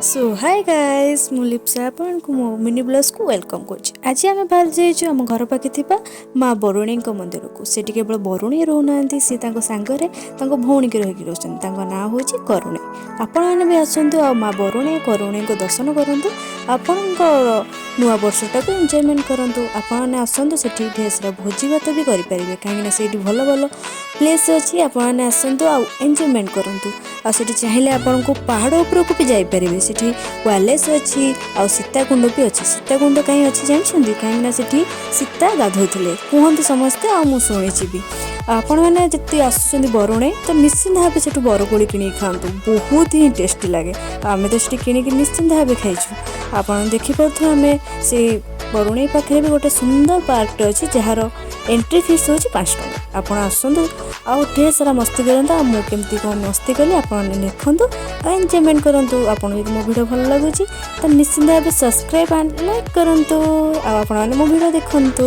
सो hi guys मु लिप्सा आपण को मो मिनी ब्लॉग्स को वेलकम करछि। आज आमे बाहर जाइछु हम घर पाखे थिबा माँ बरुणी मंदिर को। सेठी केवल बरुणी रहउनांती, से तांको सांगरे तांको भौणी के रहिकी रहछन। तांको नाम होछि करुणी। आपण माने भी आसंतु आ माँ बरुणी करुणी को दर्शन करंतु। आपणको नुआ वर्षटा को एन्जॉयमेंट करंतु। आपण माने आसंतु सेठी ढेसरा भोजी भात भी करि परिबे, काहे ना सेठी भलो भलो प्लेस अछि। आपण माने आसंतु आ एन्जॉयमेंट करंतु। आ सेठी चाहिले आपण को पहाड़ ऊपर को भी जाई परिबे। सेठी वालेस अछि आ सीताकुंड भी अछि। सीताकुंड कहीं अछि जानछन्ती, काहे ना सेठी सीता गाधोइथिले कहंती समस्ते। आ मु सुनिछि भी आपण माने जति आसुचंदी बरुणे तो निश्चित भाबे सेठु बरकोली किनि खांतु, बहुत ही टेस्टी लागे। आमे तो सेठी किनि निश्चित भाबे खाइछु। आपण देखि पड़थु आमे से बरुणे पाखे भी गोटे सुंदर पार्क अछि जहार एंट्री फीस होछि 5 टका। आपण आसंतु आ ढेर सारा मस्ती करंतु। आ मु केमती को मस्ती कली आपण देखंतु आ एन्जॉयमेंट करंतु। आपण यदि मो वीडियो भल लागुछि तो निश्चित भाबे सब्सक्राइब एंड लाइक करंतु। आ आपण मो वीडियो देखंतु।